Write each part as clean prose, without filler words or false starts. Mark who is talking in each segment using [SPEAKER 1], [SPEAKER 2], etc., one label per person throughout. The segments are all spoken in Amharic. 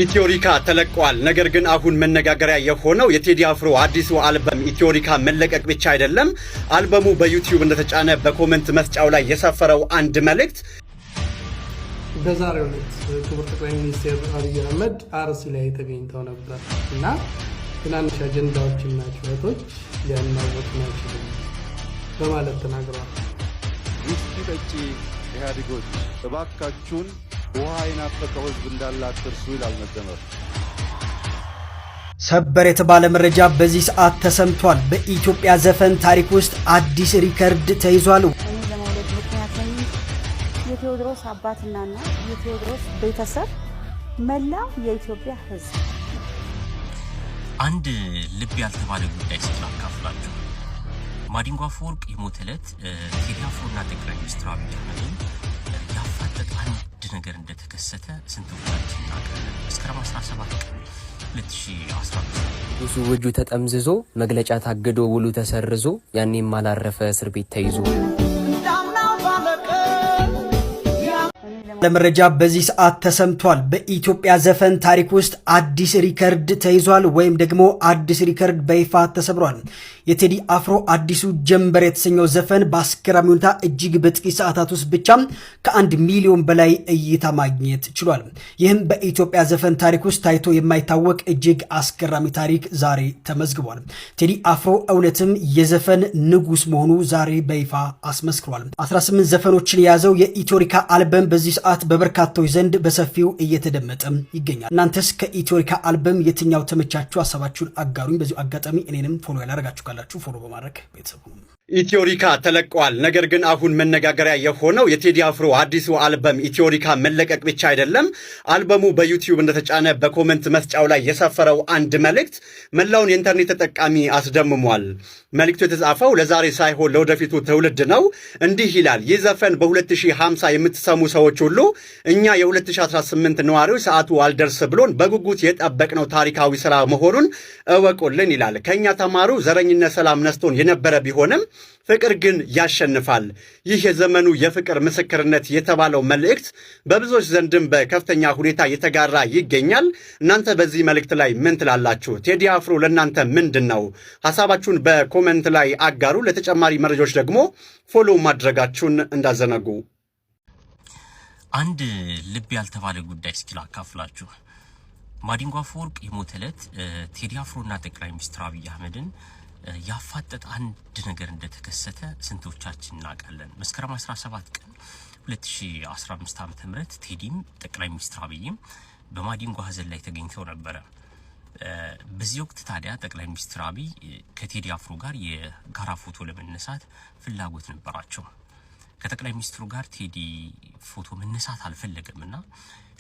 [SPEAKER 1] ኢትዮሪካ ተለቋል። ነገር ግን አሁን መነጋገሪያ የሆነው የቴዲ አፍሮ አዲሱ አልበም ኢትዮሪካ መለቀቅ ብቻ አይደለም። አልበሙ በዩቲዩብ እንደተጫነ በኮሜንት መስጫው ላይ የሰፈረው አንድ መልእክት
[SPEAKER 2] በዛሬው ዕለት ክቡር ጠቅላይ ሚኒስትር አብይ አህመድ አርሲ ላይ ተገኝተው ነበር እና ትናንሽ አጀንዳዎችና ጩኸቶች ሊያናወጡ ናቸው በማለት ተናግረዋል።
[SPEAKER 3] ውስጥ ጠጪ ኢህአዴጎች እባካችሁን ውሃ ይናፈቀው ህዝብ እንዳላትርሱ ይላል መደመር።
[SPEAKER 4] ሰበር የተባለ መረጃ በዚህ ሰዓት ተሰምቷል። በኢትዮጵያ ዘፈን ታሪክ ውስጥ አዲስ ሪከርድ ተይዟል።
[SPEAKER 5] የቴዎድሮስ አባትና እናት የቴዎድሮስ ቤተሰብ መላው የኢትዮጵያ ህዝብ
[SPEAKER 6] አንድ ልብ ያልተባለ ጉዳይ ስላካፍላችሁ ማዲንጎ አፈወርቅ የሞተ ዕለት ቴዲ አፍሮና ጠቅላይ ሚኒስትር አብይ አህመድን ያፋጠጠ አንድ ነገር እንደተከሰተ ስንቶቻችን እናውቃለን? መስከረም 17 ቀን 2015
[SPEAKER 7] እሱ ወጁ ተጠምዝዞ መግለጫ ታገዶ ውሉ ተሰርዞ ያኔም ማላረፈ እስር ቤት ተይዞ
[SPEAKER 4] ለመረጃ በዚህ ሰዓት ተሰምቷል። በኢትዮጵያ ዘፈን ታሪክ ውስጥ አዲስ ሪከርድ ተይዟል ወይም ደግሞ አዲስ ሪከርድ በይፋ ተሰብሯል። የቴዲ አፍሮ አዲሱ ጀንበር የተሰኘው ዘፈን በአስገራሚ ሁኔታ እጅግ በጥቂት ሰዓታት ውስጥ ብቻ ከ1 ሚሊዮን በላይ እይታ ማግኘት ችሏል። ይህም በኢትዮጵያ ዘፈን ታሪክ ውስጥ ታይቶ የማይታወቅ እጅግ አስገራሚ ታሪክ ዛሬ ተመዝግቧል። ቴዲ አፍሮ እውነትም የዘፈን ንጉስ መሆኑ ዛሬ በይፋ አስመስክሯል። 18 ዘፈኖችን የያዘው የኢትዮሪካ አልበም በዚህ ሰዓት በበርካታዎች ዘንድ በሰፊው እየተደመጠ ይገኛል። እናንተስ ከኢትዮሪካ አልበም የትኛው ተመቻችሁ? ሀሳባችሁን አጋሩኝ። በዚሁ አጋጣሚ እኔንም ፎሎ ያላደረጋችሁ ካላችሁ ፎሎ በማድረግ ቤተሰቡ
[SPEAKER 1] ኢትዮሪካ ተለቋል። ነገር ግን አሁን መነጋገሪያ የሆነው የቴዲ አፍሮ አዲሱ አልበም ኢትዮሪካ መለቀቅ ብቻ አይደለም። አልበሙ በዩቲዩብ እንደተጫነ በኮሜንት መስጫው ላይ የሰፈረው አንድ መልእክት መላውን የኢንተርኔት ተጠቃሚ አስደምሟል። መልእክቱ የተጻፈው ለዛሬ ሳይሆን ለወደፊቱ ትውልድ ነው። እንዲህ ይላል: ይህ ዘፈን በ2050 የምትሰሙ ሰዎች ሁሉ እኛ የ2018 ነዋሪዎች ሰዓቱ አልደርስ ብሎን በጉጉት የጠበቅነው ታሪካዊ ስራ መሆኑን እወቁልን ይላል። ከኛ ተማሩ። ዘረኝነት ሰላም ነስቶን የነበረ ቢሆንም ፍቅር ግን ያሸንፋል። ይህ የዘመኑ የፍቅር ምስክርነት የተባለው መልእክት በብዙዎች ዘንድም በከፍተኛ ሁኔታ የተጋራ ይገኛል። እናንተ በዚህ መልእክት ላይ ምን ትላላችሁ? ቴዲ አፍሮ ለእናንተ ምንድን ነው? ሐሳባችሁን በኮመንት ላይ አጋሩ። ለተጨማሪ መረጃዎች ደግሞ ፎሎ ማድረጋችሁን እንዳዘነጉ።
[SPEAKER 6] አንድ ልብ ያልተባለ ጉዳይ እስኪ ላካፍላችሁ። ማዲንጎ አፈወርቅ የሞተ ዕለት ቴዲ አፍሮና ጠቅላይ ሚኒስትር አብይ አህመድን ያፋጠጠ አንድ ነገር እንደተከሰተ ስንቶቻችን እናውቃለን? መስከረም 17 ቀን 2015 ዓ.ም ቴዲም ጠቅላይ ሚኒስትር አብይም በማዲንጎ ሀዘን ላይ ተገኝተው ነበረ። በዚህ ወቅት ታዲያ ጠቅላይ ሚኒስትር አብይ ከቴዲ አፍሮ ጋር የጋራ ፎቶ ለመነሳት ፍላጎት ነበራቸው። ከጠቅላይ ሚኒስትሩ ጋር ቴዲ ፎቶ መነሳት አልፈለገምና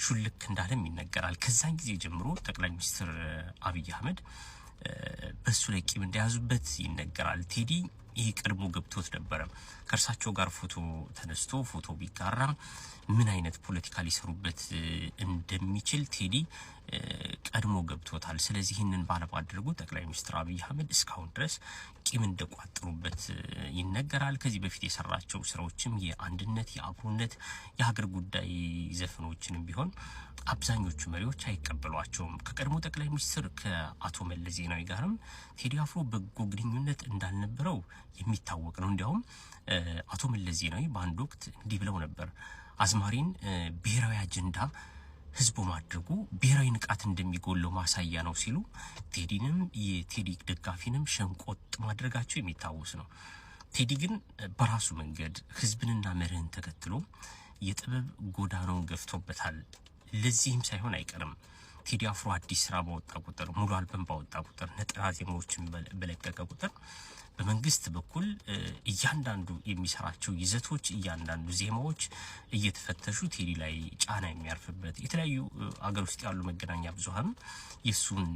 [SPEAKER 6] ሹልክ እንዳለም ይነገራል። ከዛን ጊዜ ጀምሮ ጠቅላይ ሚኒስትር አብይ አህመድ በሱ ላይ ቂም እንደያዙበት ይነገራል። ቴዲ ይሄ ቀድሞ ገብቶት ነበረ። ከእርሳቸው ጋር ፎቶ ተነስቶ ፎቶ ቢጋራ ምን አይነት ፖለቲካ ሊሰሩበት እንደሚችል ቴዲ ቀድሞ ገብቶታል። ስለዚህ ይህንን ባለማድረጉ ጠቅላይ ሚኒስትር አብይ አህመድ እስካሁን ድረስ ቂም እንደቋጠሩበት ይነገራል። ከዚህ በፊት የሰራቸው ስራዎችም የአንድነት፣ የአብሮነት፣ የሀገር ጉዳይ ዘፈኖችንም ቢሆን አብዛኞቹ መሪዎች አይቀበሏቸውም። ከቀድሞ ጠቅላይ ሚኒስትር ከአቶ መለስ ዜናዊ ጋርም ቴዲ አፍሮ በጎ ግንኙነት እንዳልነበረው የሚታወቅ ነው። እንዲያውም አቶ መለስ ዜናዊ በአንድ ወቅት እንዲህ ብለው ነበር: አዝማሪን ብሔራዊ አጀንዳ ህዝቡ ማድረጉ ብሔራዊ ንቃት እንደሚጎለው ማሳያ ነው ሲሉ ቴዲንም የቴዲ ደጋፊንም ሸንቆጥ ማድረጋቸው የሚታወስ ነው። ቴዲ ግን በራሱ መንገድ ህዝብንና መርህን ተከትሎ የጥበብ ጎዳናውን ገፍቶበታል። ለዚህም ሳይሆን አይቀርም ቴዲ አፍሮ አዲስ ስራ ባወጣ ቁጥር፣ ሙሉ አልበም ባወጣ ቁጥር፣ ነጠላ ዜማዎችን በለቀቀ ቁጥር በመንግስት በኩል እያንዳንዱ የሚሰራቸው ይዘቶች፣ እያንዳንዱ ዜማዎች እየተፈተሹ ቴዲ ላይ ጫና የሚያርፍበት የተለያዩ አገር ውስጥ ያሉ መገናኛ ብዙሃን የሱን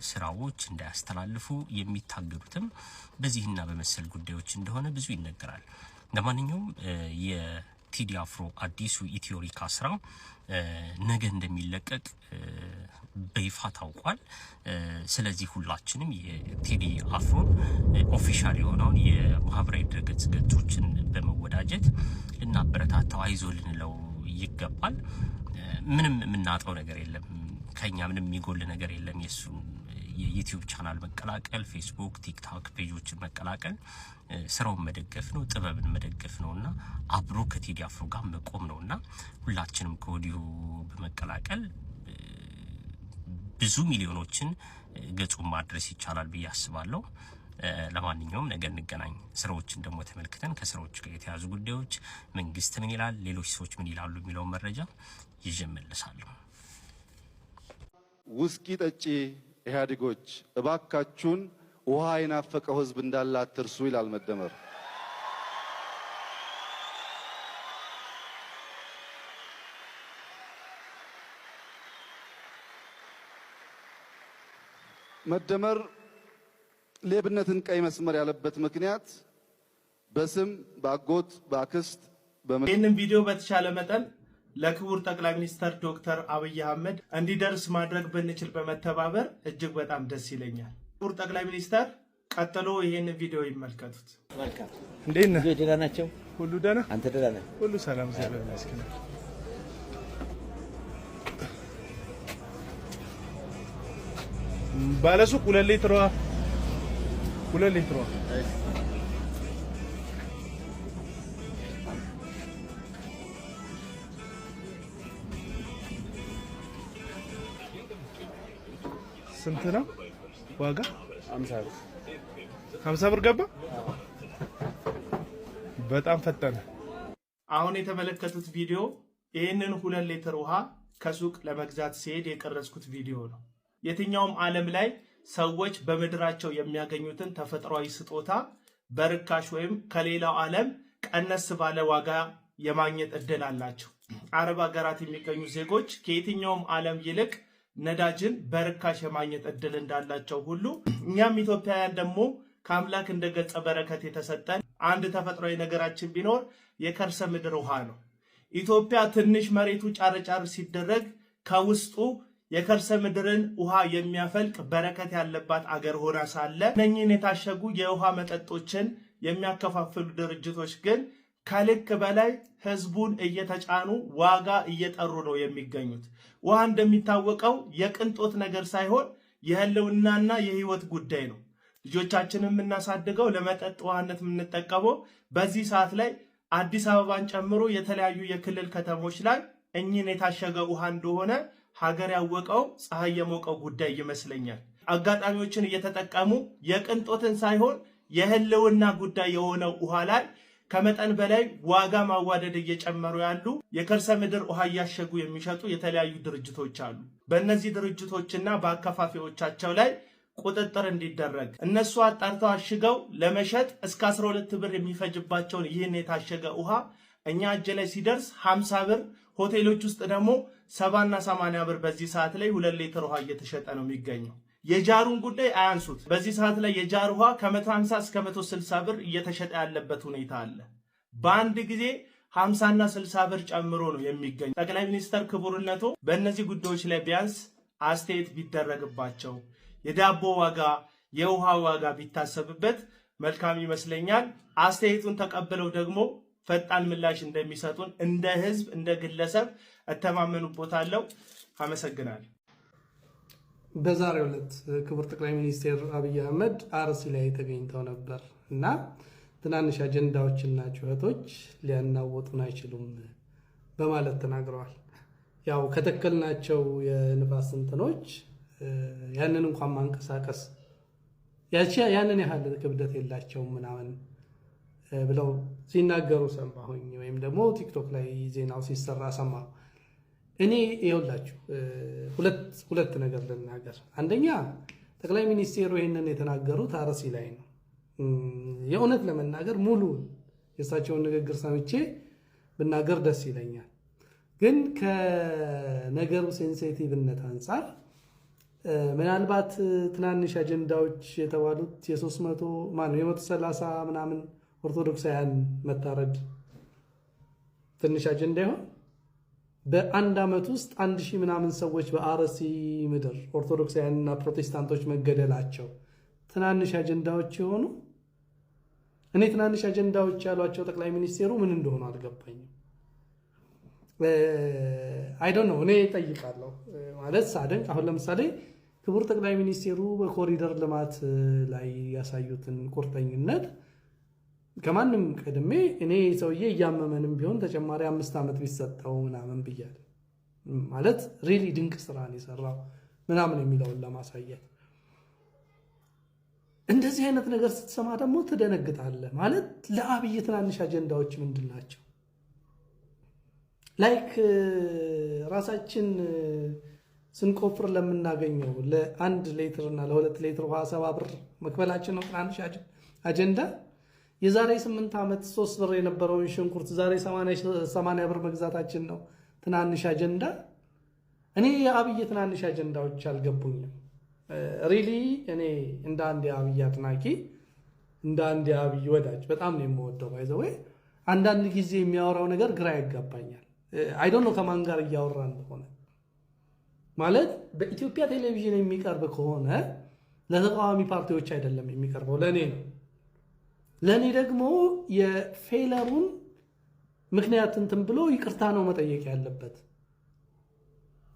[SPEAKER 6] ስራዎች እንዳያስተላልፉ የሚታገዱትም በዚህና በመሰል ጉዳዮች እንደሆነ ብዙ ይነገራል። ለማንኛውም የቴዲ አፍሮ አዲሱ ኢትዮሪካ ስራ ነገ እንደሚለቀቅ በይፋ ታውቋል። ስለዚህ ሁላችንም የቴዲ አፍሮን ኦፊሻል የሆነውን የማህበራዊ ድረገጽ ገጾችን በመወዳጀት ልናበረታታው አይዞ ልንለው ይገባል። ምንም የምናጣው ነገር የለም። ከኛ ምንም የሚጎል ነገር የለም። የሱን የዩቲዩብ ቻናል መቀላቀል፣ ፌስቡክ፣ ቲክቶክ ፔጆችን መቀላቀል ስራውን መደገፍ ነው፣ ጥበብን መደገፍ ነውና አብሮ ከቴዲ አፍሮ ጋር መቆም ነውና ሁላችንም ከወዲሁ በመቀላቀል ብዙ ሚሊዮኖችን ገጹን ማድረስ ይቻላል ብዬ አስባለሁ። ለማንኛውም ነገ እንገናኝ። ስራዎችን ደግሞ ተመልክተን ከስራዎች ጋር የተያዙ ጉዳዮች መንግስት ምን ይላል፣ ሌሎች ሰዎች ምን ይላሉ የሚለው መረጃ ይዤ እመለሳለሁ።
[SPEAKER 3] ውስኪ ጠጪ ኢህአዴጎች እባካችሁን ውሃ የናፈቀው ህዝብ እንዳለ አትርሱ ይላል መደመር። መደመር ሌብነትን ቀይ መስመር ያለበት ምክንያት በስም በአጎት በአክስት
[SPEAKER 8] ይህንን ቪዲዮ በተቻለ መጠን ለክቡር ጠቅላይ ሚኒስትር ዶክተር አብይ አህመድ እንዲደርስ ማድረግ ብንችል በመተባበር እጅግ በጣም ደስ ይለኛል። ክቡር ጠቅላይ ሚኒስትር ቀጥሎ ይህንን ቪዲዮ ይመልከቱት።
[SPEAKER 9] መልካም።
[SPEAKER 8] እንዴት ነህ?
[SPEAKER 9] ደህና ናቸው?
[SPEAKER 8] ሁሉ ደህና?
[SPEAKER 9] አንተ ደህና ነህ?
[SPEAKER 8] ሁሉ ሰላም እግዚአብሔር ይመስገን። ባለሱቅ 2 ሊትሯ ስንት ነው ዋጋ?
[SPEAKER 9] 50 ብር።
[SPEAKER 8] 50 ብር ገባ። በጣም ፈጠነ። አሁን የተመለከቱት ቪዲዮ ይህንን 2 ሊትር ውሃ ከሱቅ ለመግዛት ሲሄድ የቀረጽኩት ቪዲዮ ነው። የትኛውም ዓለም ላይ ሰዎች በምድራቸው የሚያገኙትን ተፈጥሯዊ ስጦታ በርካሽ ወይም ከሌላው ዓለም ቀነስ ባለ ዋጋ የማግኘት እድል አላቸው። አረብ ሀገራት የሚገኙ ዜጎች ከየትኛውም ዓለም ይልቅ ነዳጅን በርካሽ የማግኘት እድል እንዳላቸው ሁሉ እኛም ኢትዮጵያውያን ደግሞ ከአምላክ እንደ ገጸ በረከት የተሰጠን አንድ ተፈጥሯዊ ነገራችን ቢኖር የከርሰ ምድር ውሃ ነው። ኢትዮጵያ ትንሽ መሬቱ ጫርጫር ሲደረግ ከውስጡ የከርሰ ምድርን ውሃ የሚያፈልቅ በረከት ያለባት አገር ሆና ሳለ እነኚህን የታሸጉ የውሃ መጠጦችን የሚያከፋፍሉ ድርጅቶች ግን ከልክ በላይ ህዝቡን እየተጫኑ ዋጋ እየጠሩ ነው የሚገኙት። ውሃ እንደሚታወቀው የቅንጦት ነገር ሳይሆን የህልውናና የህይወት ጉዳይ ነው። ልጆቻችንን የምናሳድገው ለመጠጥ ውሃነት የምንጠቀመው በዚህ ሰዓት ላይ አዲስ አበባን ጨምሮ የተለያዩ የክልል ከተሞች ላይ እኚህን የታሸገ ውሃ እንደሆነ ሀገር ያወቀው ፀሐይ የሞቀው ጉዳይ ይመስለኛል። አጋጣሚዎችን እየተጠቀሙ የቅንጦትን ሳይሆን የህልውና ጉዳይ የሆነው ውሃ ላይ ከመጠን በላይ ዋጋ ማዋደድ እየጨመሩ ያሉ የከርሰ ምድር ውሃ እያሸጉ የሚሸጡ የተለያዩ ድርጅቶች አሉ። በእነዚህ ድርጅቶችና በአከፋፋዮቻቸው ላይ ቁጥጥር እንዲደረግ እነሱ አጣርተው አሽገው ለመሸጥ እስከ 12 ብር የሚፈጅባቸውን ይህን የታሸገ ውሃ እኛ እጅ ላይ ሲደርስ 50 ብር፣ ሆቴሎች ውስጥ ደግሞ 70 እና 80 ብር በዚህ ሰዓት ላይ 2 ሊትር ውሃ እየተሸጠ ነው የሚገኘው። የጃሩን ጉዳይ አያንሱት። በዚህ ሰዓት ላይ የጃር ውሃ ከ150 እስከ 160 ብር እየተሸጠ ያለበት ሁኔታ አለ። በአንድ ጊዜ 50 እና 60 ብር ጨምሮ ነው የሚገኘው። ጠቅላይ ሚኒስትር ክቡርነቶ በእነዚህ ጉዳዮች ላይ ቢያንስ አስተያየት ቢደረግባቸው፣ የዳቦ ዋጋ፣ የውሃ ዋጋ ቢታሰብበት መልካም ይመስለኛል። አስተያየቱን ተቀብለው ደግሞ ፈጣን ምላሽ እንደሚሰጡን እንደ ህዝብ እንደ ግለሰብ እተማመኑበታለሁ። አመሰግናለሁ።
[SPEAKER 2] በዛሬው ዕለት ክቡር ጠቅላይ ሚኒስትር አብይ አህመድ አርሲ ላይ ተገኝተው ነበር እና ትናንሽ አጀንዳዎችና ጩኸቶች ሊያናወጡን አይችሉም በማለት ተናግረዋል። ያው ከተከልናቸው የንፋስ እንትኖች ያንን እንኳን ማንቀሳቀስ ያንን ያህል ክብደት የላቸውም ምናምን ብለው ሲናገሩ ሰማሁኝ፣ ወይም ደግሞ ቲክቶክ ላይ ዜናው ሲሰራ ሰማሁ። እኔ ይኸውላችሁ ሁለት ነገር ልናገር። አንደኛ ጠቅላይ ሚኒስቴሩ ይህንን የተናገሩት አርሲ ላይ ነው። የእውነት ለመናገር ሙሉ የእሳቸውን ንግግር ሰምቼ ብናገር ደስ ይለኛል። ግን ከነገሩ ሴንሲቲቭነት አንጻር ምናልባት ትናንሽ አጀንዳዎች የተባሉት የ130 ምናምን ኦርቶዶክሳውያን መታረድ ትንሽ አጀንዳ ይሆን? በአንድ ዓመት ውስጥ 1000 ምናምን ሰዎች በአርሲ ምድር ኦርቶዶክሳውያንና ፕሮቴስታንቶች መገደላቸው ትናንሽ አጀንዳዎች የሆኑ? እኔ ትናንሽ አጀንዳዎች ያሏቸው ጠቅላይ ሚኒስቴሩ ምን እንደሆኑ አልገባኝም። አይ ዶንት ኖ። እኔ እጠይቃለሁ ማለት ሳደንቅ አሁን ለምሳሌ ክቡር ጠቅላይ ሚኒስቴሩ በኮሪደር ልማት ላይ ያሳዩትን ቁርጠኝነት ከማንም ቀድሜ እኔ ሰውዬ እያመመንም ቢሆን ተጨማሪ 5 ዓመት ቢሰጠው ምናምን ብያለሁ። ማለት ሪሊ ድንቅ ስራ ነው የሰራው ምናምን የሚለውን ለማሳየት። እንደዚህ አይነት ነገር ስትሰማ ደግሞ ትደነግጣለህ። ማለት ለአብይ ትናንሽ አጀንዳዎች ምንድን ናቸው? ላይክ ራሳችን ስንቆፍር ለምናገኘው ለ1 ሊትር እና ለ2 ሊትር ውሃ 7 ብር መክፈላችን ነው ትናንሽ አጀንዳ? የዛሬ 8 ዓመት 3 ብር የነበረውን ሽንኩርት ዛሬ 80 ብር መግዛታችን ነው ትናንሽ አጀንዳ? እኔ የአብይ ትናንሽ አጀንዳዎች አልገቡኝም። ሪሊ እኔ እንደ አንድ የአብይ አድናቂ እንደ አንድ የአብይ ወዳጅ በጣም ነው የምወደው። ባይዘው አንዳንድ ጊዜ የሚያወራው ነገር ግራ ያጋባኛል። አይ ዶንት ኖ ከማን ጋር እያወራ እንደሆነ። ማለት በኢትዮጵያ ቴሌቪዥን የሚቀርብ ከሆነ ለተቃዋሚ ፓርቲዎች አይደለም የሚቀርበው፣ ለኔ ነው። ለኔ ደግሞ የፌለሩን ምክንያት እንትን ብሎ ይቅርታ ነው መጠየቅ ያለበት።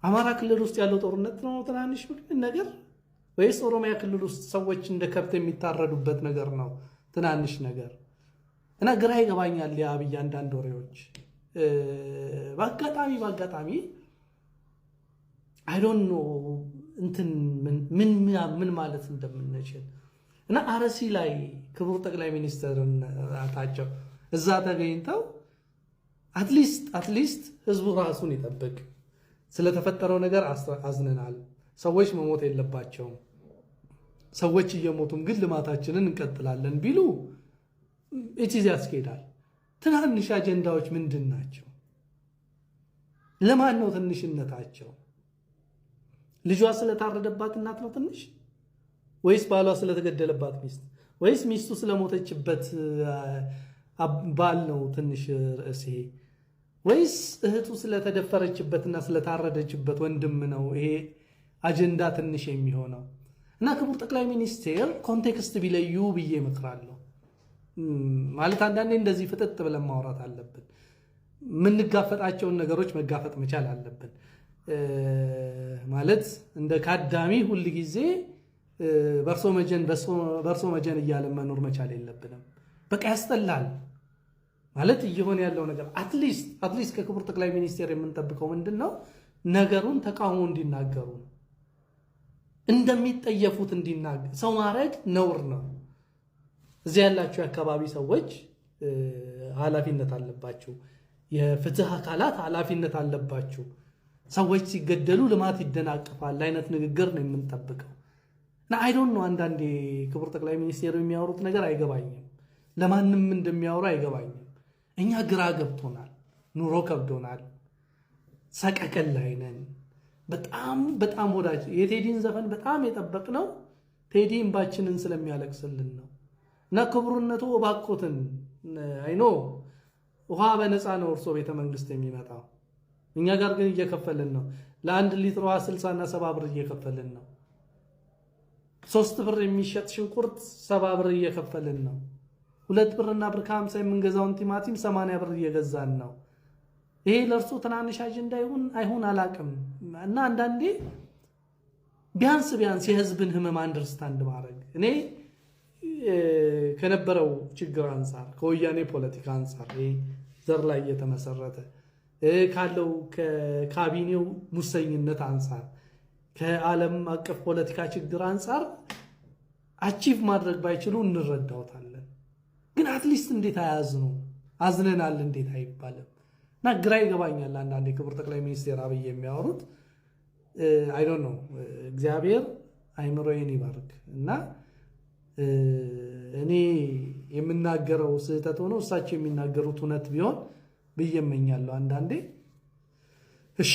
[SPEAKER 2] አማራ ክልል ውስጥ ያለው ጦርነት ነው ትናንሽ ነገር ወይስ ኦሮሚያ ክልል ውስጥ ሰዎች እንደ ከብት የሚታረዱበት ነገር ነው ትናንሽ ነገር? እና ግራ ይገባኛል የአብይ አንዳንድ ወሬዎች። በአጋጣሚ አይ ዶንት ኖ እንትን ምን ማለት እንደምንችል እና አርሲ ላይ ክቡር ጠቅላይ ሚኒስትርን ታቸው እዛ ተገኝተው አትሊስት ህዝቡ ራሱን ይጠብቅ፣ ስለተፈጠረው ነገር አዝነናል፣ ሰዎች መሞት የለባቸውም፣ ሰዎች እየሞቱም ግን ልማታችንን እንቀጥላለን ቢሉ ኢቲዚ ያስኬዳል። ትናንሽ አጀንዳዎች ምንድን ናቸው? ለማን ነው ትንሽነታቸው? ልጇ ስለታረደባት እናት ነው ትንሽ? ወይስ ባሏ ስለተገደለባት ሚስት? ወይስ ሚስቱ ስለሞተችበት ባል ነው ትንሽ ርዕስ ይሄ? ወይስ እህቱ ስለተደፈረችበትና ስለታረደችበት ወንድም ነው ይሄ አጀንዳ ትንሽ የሚሆነው? እና ክቡር ጠቅላይ ሚኒስቴር ኮንቴክስት ቢለዩ ብዬ እመክራለሁ። ማለት አንዳንዴ እንደዚህ ፍጥጥ ብለን ማውራት አለብን። የምንጋፈጣቸውን ነገሮች መጋፈጥ መቻል አለብን። ማለት እንደ ካዳሚ ሁል ጊዜ በርሶ መጀን እያለን መኖር መቻል የለብንም። በቃ ያስጠላል። ማለት እየሆነ ያለው ነገር አትሊስት ከክቡር ጠቅላይ ሚኒስቴር የምንጠብቀው ምንድን ነው? ነገሩን ተቃውሞ እንዲናገሩ ነው። እንደሚጠየፉት እንዲናገር ሰው ማድረግ ነውር ነው። እዚህ ያላችሁ የአካባቢ ሰዎች ኃላፊነት አለባችሁ። የፍትህ አካላት ኃላፊነት አለባችሁ። ሰዎች ሲገደሉ ልማት ይደናቀፋል አይነት ንግግር ነው የምንጠብቀው። እና አይ ዶንት ኖ አንዳንዴ ክቡር ጠቅላይ ሚኒስቴር የሚያወሩት ነገር አይገባኝም። ለማንም እንደሚያወሩ አይገባኝም። እኛ ግራ ገብቶናል። ኑሮ ከብዶናል። ሰቀቀን ላይ ነን። በጣም ወዳጅ የቴዲን ዘፈን በጣም የጠበቅነው ቴዲ እንባችንን ስለሚያለቅስልን ነው። እና ክቡርነቱ እባክዎትን አይኖ ውሃ በነፃ ነው እርሶ ቤተ መንግስት የሚመጣው፣ እኛ ጋር ግን እየከፈልን ነው። ለ1 ሊትር ውሃ 60 እና 70 ብር እየከፈልን ነው። 3 ብር የሚሸጥ ሽንኩርት 70 ብር እየከፈልን ነው። 2 ብር እና ብር ከ50 የምንገዛውን ቲማቲም 80 ብር እየገዛን ነው። ይሄ ለእርሶ ትናንሽ አጀንዳ ይሁን አይሁን አላቅም። እና አንዳንዴ ቢያንስ የህዝብን ህመም አንደርስታንድ ማድረግ እኔ ከነበረው ችግር አንጻር ከወያኔ ፖለቲካ አንጻር ዘር ላይ የተመሰረተ ካለው ከካቢኔው ሙሰኝነት አንጻር ከዓለም አቀፍ ፖለቲካ ችግር አንጻር አቺቭ ማድረግ ባይችሉ እንረዳውታለን። ግን አትሊስት እንዴት አያዝኑ? አዝነናል እንዴት አይባልም? እና ግራ ይገባኛል አንዳንዴ ክቡር ጠቅላይ ሚኒስቴር አብይ የሚያወሩት አይ ዶንት ኖ። እግዚአብሔር አይምሮዬን ይባርክ እና እኔ የምናገረው ስህተት ሆኖ እሳቸው የሚናገሩት እውነት ቢሆን ብዬ እመኛለሁ አንዳንዴ። እሺ